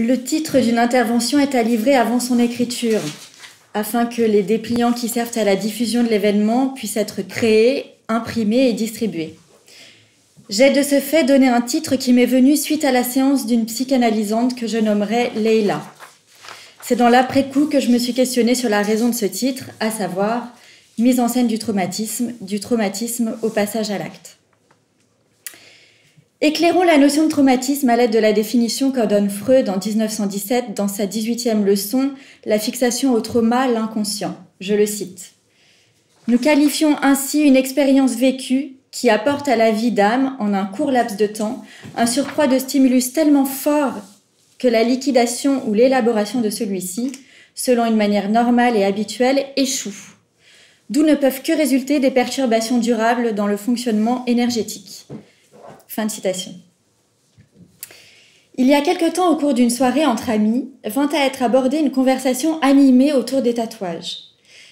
Le titre d'une intervention est à livrer avant son écriture, afin que les dépliants qui servent à la diffusion de l'événement puissent être créés, imprimés et distribués. J'ai de ce fait donné un titre qui m'est venu suite à la séance d'une psychanalysante que je nommerai Leila. C'est dans l'après-coup que je me suis questionnée sur la raison de ce titre, à savoir « Mise en scène du traumatisme au passage à l'acte ». Éclairons la notion de traumatisme à l'aide de la définition qu'en donne Freud en 1917 dans sa 18e leçon « La fixation au trauma, l'inconscient ». Je le cite. « Nous qualifions ainsi une expérience vécue qui apporte à la vie d'âme, en un court laps de temps, un surcroît de stimulus tellement fort que la liquidation ou l'élaboration de celui-ci, selon une manière normale et habituelle, échoue. D'où ne peuvent que résulter des perturbations durables dans le fonctionnement énergétique. » Fin de citation. Il y a quelque temps, au cours d'une soirée entre amis, vint à être abordée une conversation animée autour des tatouages.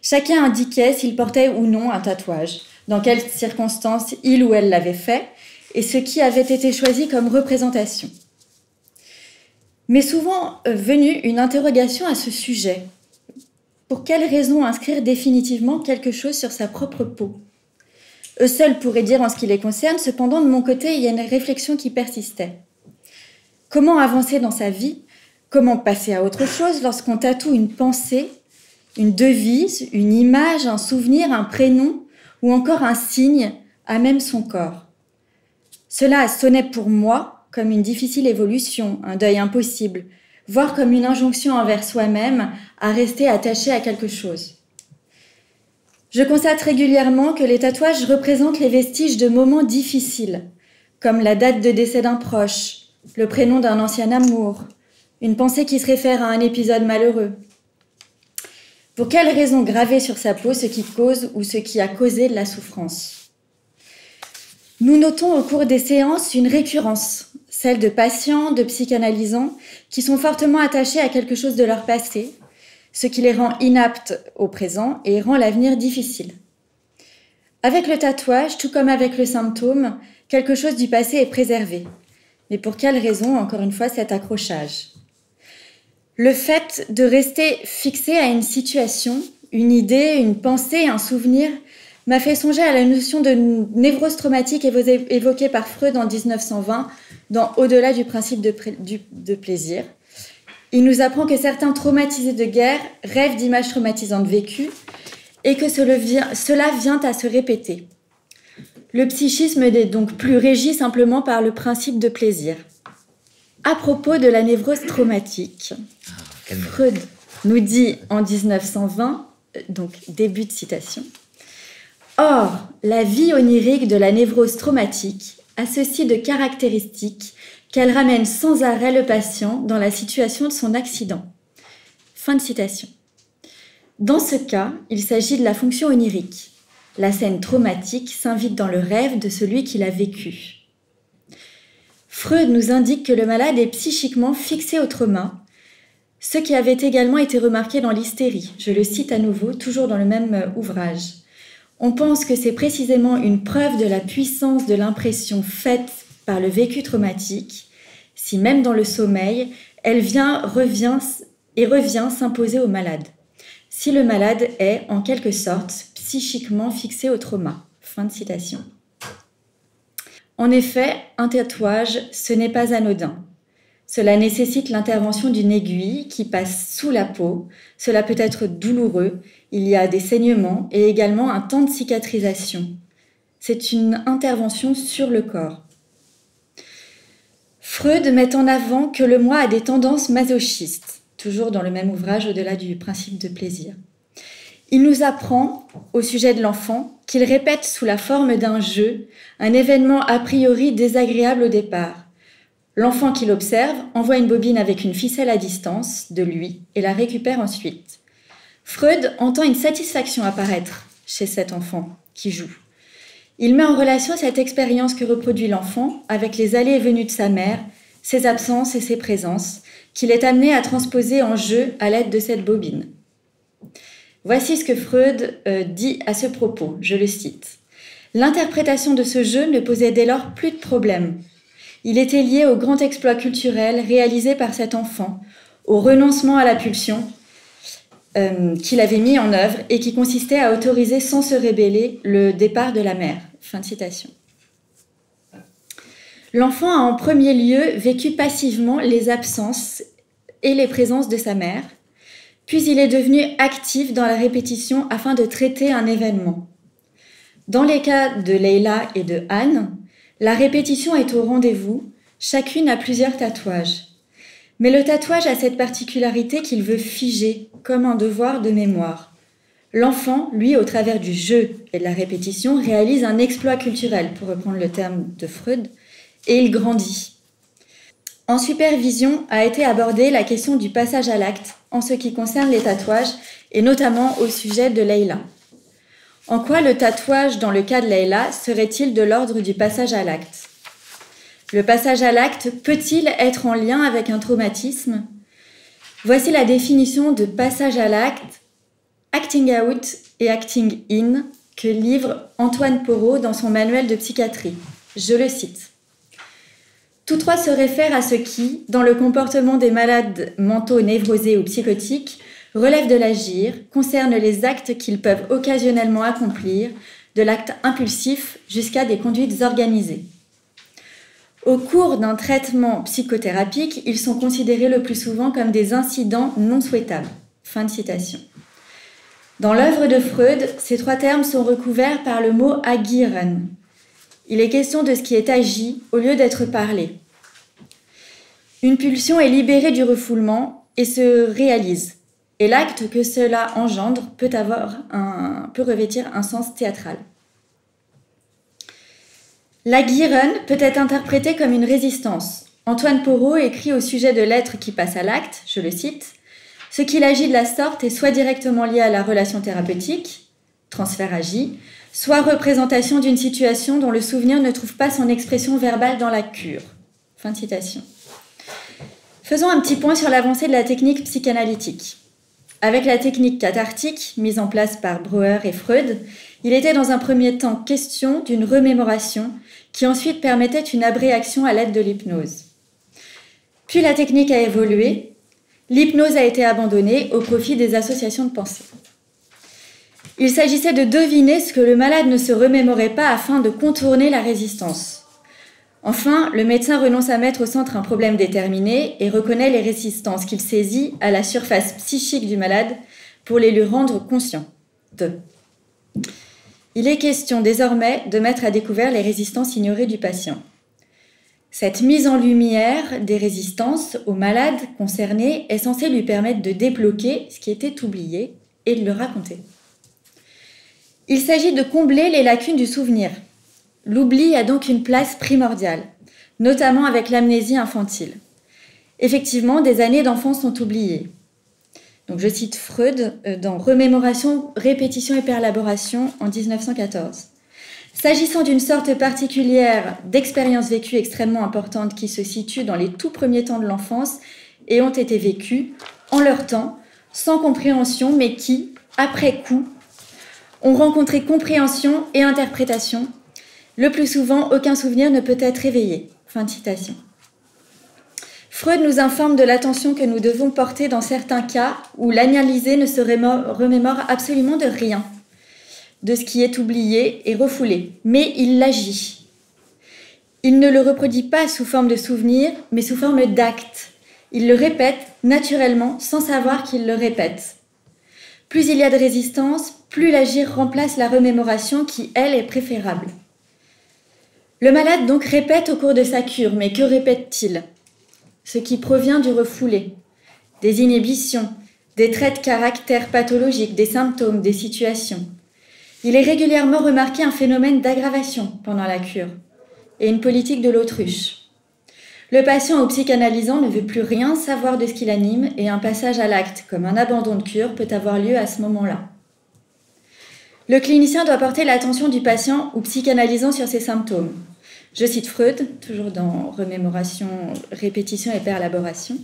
Chacun indiquait s'il portait ou non un tatouage, dans quelles circonstances il ou elle l'avait fait, et ce qui avait été choisi comme représentation. M'est souvent venue une interrogation à ce sujet. Pour quelle raison inscrire définitivement quelque chose sur sa propre peau ? Eux seuls pourraient dire en ce qui les concerne, cependant de mon côté, il y a une réflexion qui persistait. Comment avancer dans sa vie ? Comment passer à autre chose lorsqu'on tatoue une pensée, une devise, une image, un souvenir, un prénom ou encore un signe à même son corps ? Cela sonnait pour moi comme une difficile évolution, un deuil impossible, voire comme une injonction envers soi-même à rester attaché à quelque chose. Je constate régulièrement que les tatouages représentent les vestiges de moments difficiles, comme la date de décès d'un proche, le prénom d'un ancien amour, une pensée qui se réfère à un épisode malheureux. Pour quelle raison graver sur sa peau ce qui cause ou ce qui a causé de la souffrance ? Nous notons au cours des séances une récurrence, celle de patients, de psychanalysants, qui sont fortement attachés à quelque chose de leur passé, ce qui les rend inaptes au présent et rend l'avenir difficile. Avec le tatouage, tout comme avec le symptôme, quelque chose du passé est préservé. Mais pour quelle raison, encore une fois, cet accrochage ? Le fait de rester fixé à une situation, une idée, une pensée, un souvenir, m'a fait songer à la notion de névrose traumatique évoquée par Freud en 1920 dans Au-delà du principe de plaisir. Il nous apprend que certains traumatisés de guerre rêvent d'images traumatisantes vécues et que cela vient à se répéter. Le psychisme n'est donc plus régi simplement par le principe de plaisir. À propos de la névrose traumatique, Freud nous dit en 1920, donc début de citation, « Or, la vie onirique de la névrose traumatique a ceci de caractéristique qu'elle ramène sans arrêt le patient dans la situation de son accident. » Fin de citation. Dans ce cas, il s'agit de la fonction onirique. La scène traumatique s'invite dans le rêve de celui qui l'a vécu. Freud nous indique que le malade est psychiquement fixé au trauma, ce qui avait également été remarqué dans l'hystérie. Je le cite à nouveau, toujours dans le même ouvrage. On pense que c'est précisément une preuve de la puissance de l'impression faite par le vécu traumatique, si même dans le sommeil, elle revient s'imposer au malade, si le malade est, en quelque sorte, psychiquement fixé au trauma. Fin de citation. En effet, un tatouage, ce n'est pas anodin. Cela nécessite l'intervention d'une aiguille qui passe sous la peau. Cela peut être douloureux, il y a des saignements et également un temps de cicatrisation. C'est une intervention sur le corps. Freud met en avant que le moi a des tendances masochistes, toujours dans le même ouvrage Au-delà du principe de plaisir. Il nous apprend, au sujet de l'enfant, qu'il répète sous la forme d'un jeu un événement a priori désagréable au départ. L'enfant qui l'observe envoie une bobine avec une ficelle à distance de lui et la récupère ensuite. Freud entend une satisfaction apparaître chez cet enfant qui joue. Il met en relation cette expérience que reproduit l'enfant avec les allées et venues de sa mère, ses absences et ses présences, qu'il est amené à transposer en jeu à l'aide de cette bobine. Voici ce que Freud dit à ce propos, je le cite. « L'interprétation de ce jeu ne posait dès lors plus de problème. Il était lié au grand exploit culturel réalisé par cet enfant, au renoncement à la pulsion qu'il avait mis en œuvre et qui consistait à autoriser sans se rébeller le départ de la mère. Fin de citation. L'enfant a en premier lieu vécu passivement les absences et les présences de sa mère, puis il est devenu actif dans la répétition afin de traiter un événement. Dans les cas de Leila et de Anne, la répétition est au rendez-vous, chacune a plusieurs tatouages. Mais le tatouage a cette particularité qu'il veut figer, comme un devoir de mémoire. L'enfant, lui, au travers du jeu et de la répétition, réalise un exploit culturel, pour reprendre le terme de Freud, et il grandit. En supervision a été abordée la question du passage à l'acte en ce qui concerne les tatouages, et notamment au sujet de Leila. En quoi le tatouage, dans le cas de Leila, serait-il de l'ordre du passage à l'acte ? Le passage à l'acte peut-il être en lien avec un traumatisme ? Voici la définition de passage à l'acte, acting out et acting in, que livre Antoine Porot dans son manuel de psychiatrie. Je le cite. Tous trois se réfèrent à ce qui, dans le comportement des malades mentaux névrosés ou psychotiques, relève de l'agir, concerne les actes qu'ils peuvent occasionnellement accomplir, de l'acte impulsif jusqu'à des conduites organisées. Au cours d'un traitement psychothérapique, ils sont considérés le plus souvent comme des incidents non souhaitables. Fin de citation. Dans l'œuvre de Freud, ces trois termes sont recouverts par le mot agieren. Il est question de ce qui est agi au lieu d'être parlé. Une pulsion est libérée du refoulement et se réalise. Et l'acte que cela engendre peut revêtir un sens théâtral. L'agieren peut être interprété comme une résistance. Antoine Porot écrit au sujet de l'être qui passe à l'acte, je le cite, « Ce qu'il agit de la sorte est soit directement lié à la relation thérapeutique, transfert agi, soit représentation d'une situation dont le souvenir ne trouve pas son expression verbale dans la cure. » Fin de citation. Faisons un petit point sur l'avancée de la technique psychanalytique. Avec la technique cathartique, mise en place par Breuer et Freud, il était dans un premier temps question d'une remémoration qui ensuite permettait une abréaction à l'aide de l'hypnose. Puis la technique a évolué, l'hypnose a été abandonnée au profit des associations de pensée. Il s'agissait de deviner ce que le malade ne se remémorait pas afin de contourner la résistance. Enfin, le médecin renonce à mettre au centre un problème déterminé et reconnaît les résistances qu'il saisit à la surface psychique du malade pour les lui rendre conscients. Il est question désormais de mettre à découvert les résistances ignorées du patient. Cette mise en lumière des résistances au malade concerné est censée lui permettre de débloquer ce qui était oublié et de le raconter. Il s'agit de combler les lacunes du souvenir. L'oubli a donc une place primordiale, notamment avec l'amnésie infantile. Effectivement, des années d'enfance sont oubliées. Donc, je cite Freud dans Remémoration, répétition et perlaboration en 1914. S'agissant d'une sorte particulière d'expériences vécues extrêmement importantes qui se situent dans les tout premiers temps de l'enfance et ont été vécues en leur temps, sans compréhension, mais qui, après coup, ont rencontré compréhension et interprétation. Le plus souvent, aucun souvenir ne peut être éveillé. Fin de citation. Freud nous informe de l'attention que nous devons porter dans certains cas où l'analysé ne se remémore absolument de rien, de ce qui est oublié et refoulé, mais il l'agit. Il ne le reproduit pas sous forme de souvenir, mais sous forme d'acte. Il le répète naturellement, sans savoir qu'il le répète. Plus il y a de résistance, plus l'agir remplace la remémoration qui, elle, est préférable. Le malade donc répète au cours de sa cure, mais que répète-t-il ? Ce qui provient du refoulé, des inhibitions, des traits de caractère pathologique, des symptômes, des situations. Il est régulièrement remarqué un phénomène d'aggravation pendant la cure et une politique de l'autruche. Le patient au psychanalysant ne veut plus rien savoir de ce qui l'anime et un passage à l'acte, comme un abandon de cure, peut avoir lieu à ce moment-là. Le clinicien doit porter l'attention du patient ou psychanalysant sur ses symptômes. Je cite Freud, toujours dans Remémoration, répétition et perlaboration.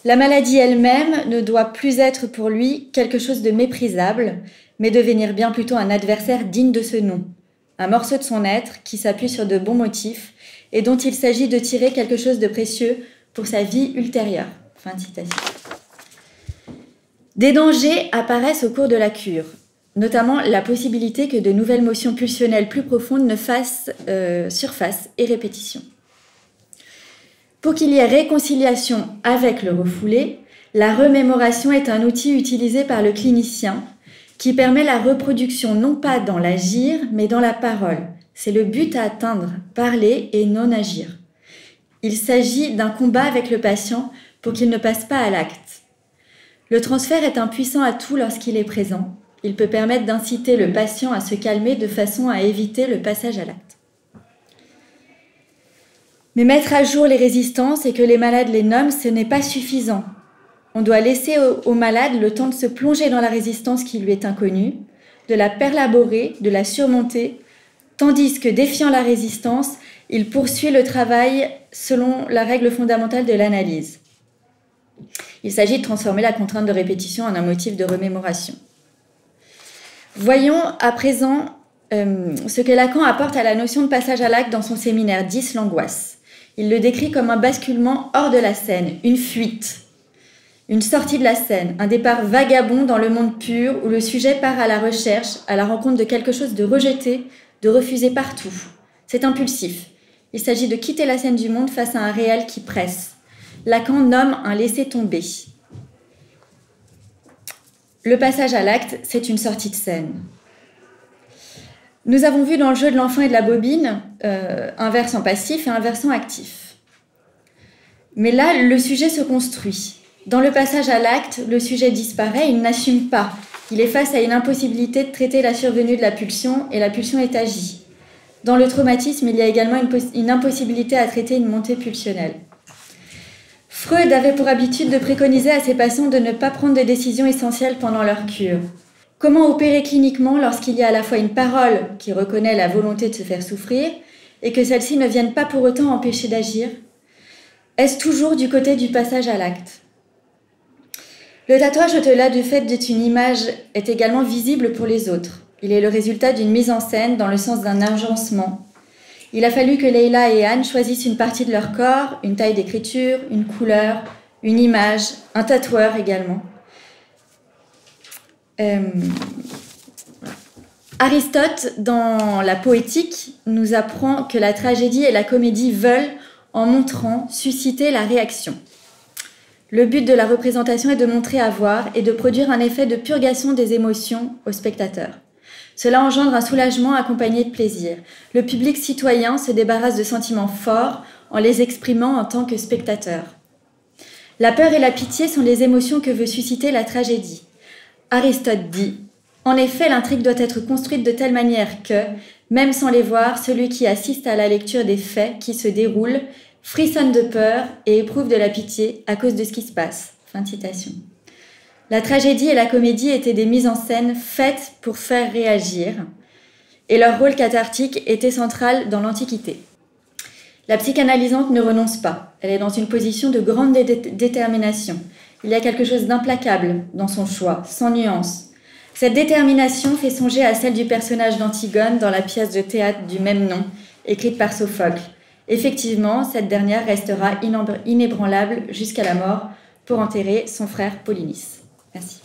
La maladie elle-même ne doit plus être pour lui quelque chose de méprisable, mais devenir bien plutôt un adversaire digne de ce nom, un morceau de son être qui s'appuie sur de bons motifs et dont il s'agit de tirer quelque chose de précieux pour sa vie ultérieure. » Fin de citation. Des dangers apparaissent au cours de la cure, notamment la possibilité que de nouvelles motions pulsionnelles plus profondes ne fassent surface et répétition. Pour qu'il y ait réconciliation avec le refoulé, la remémoration est un outil utilisé par le clinicien qui permet la reproduction non pas dans l'agir, mais dans la parole. C'est le but à atteindre, parler et non agir. Il s'agit d'un combat avec le patient pour qu'il ne passe pas à l'acte. Le transfert est un puissant atout lorsqu'il est présent. Il peut permettre d'inciter le patient à se calmer de façon à éviter le passage à l'acte. Mais mettre à jour les résistances et que les malades les nomment, ce n'est pas suffisant. On doit laisser au malade le temps de se plonger dans la résistance qui lui est inconnue, de la perlaborer, de la surmonter, tandis que, défiant la résistance, il poursuit le travail selon la règle fondamentale de l'analyse. Il s'agit de transformer la contrainte de répétition en un motif de remémoration. Voyons à présent ce que Lacan apporte à la notion de passage à l'acte dans son séminaire 10, l'angoisse. Il le décrit comme un basculement hors de la scène, une fuite, une sortie de la scène, un départ vagabond dans le monde pur où le sujet part à la recherche, à la rencontre de quelque chose de rejeté, de refusé partout. C'est impulsif. Il s'agit de quitter la scène du monde face à un réel qui presse. Lacan nomme un laisser-tomber. Le passage à l'acte, c'est une sortie de scène. Nous avons vu dans le jeu de l'enfant et de la bobine un versant passif et un versant actif. Mais là, le sujet se construit. Dans le passage à l'acte, le sujet disparaît, il n'assume pas. Il est face à une impossibilité de traiter la survenue de la pulsion et la pulsion est agie. Dans le traumatisme, il y a également une impossibilité à traiter une montée pulsionnelle. Freud avait pour habitude de préconiser à ses patients de ne pas prendre de décisions essentielles pendant leur cure. Comment opérer cliniquement lorsqu'il y a à la fois une parole qui reconnaît la volonté de se faire souffrir et que celle-ci ne vienne pas pour autant empêcher d'agir? Est-ce toujours du côté du passage à l'acte? Le tatouage, au-delà du fait d'être une image, est également visible pour les autres. Il est le résultat d'une mise en scène dans le sens d'un agencement. Il a fallu que Leila et Anne choisissent une partie de leur corps, une taille d'écriture, une couleur, une image, un tatoueur également. Aristote, dans la Poétique, nous apprend que la tragédie et la comédie veulent, en montrant, susciter la réaction. Le but de la représentation est de montrer à voir et de produire un effet de purgation des émotions au spectateur. Cela engendre un soulagement accompagné de plaisir. Le public citoyen se débarrasse de sentiments forts en les exprimant en tant que spectateur. La peur et la pitié sont les émotions que veut susciter la tragédie. Aristote dit « En effet, l'intrigue doit être construite de telle manière que, même sans les voir, celui qui assiste à la lecture des faits qui se déroulent frissonne de peur et éprouve de la pitié à cause de ce qui se passe. » Fin de citation. La tragédie et la comédie étaient des mises en scène faites pour faire réagir, et leur rôle cathartique était central dans l'Antiquité. La psychanalysante ne renonce pas, elle est dans une position de grande détermination. Il y a quelque chose d'implacable dans son choix, sans nuance. Cette détermination fait songer à celle du personnage d'Antigone dans la pièce de théâtre du même nom, écrite par Sophocle. Effectivement, cette dernière restera inébranlable jusqu'à la mort pour enterrer son frère Polynice. Merci.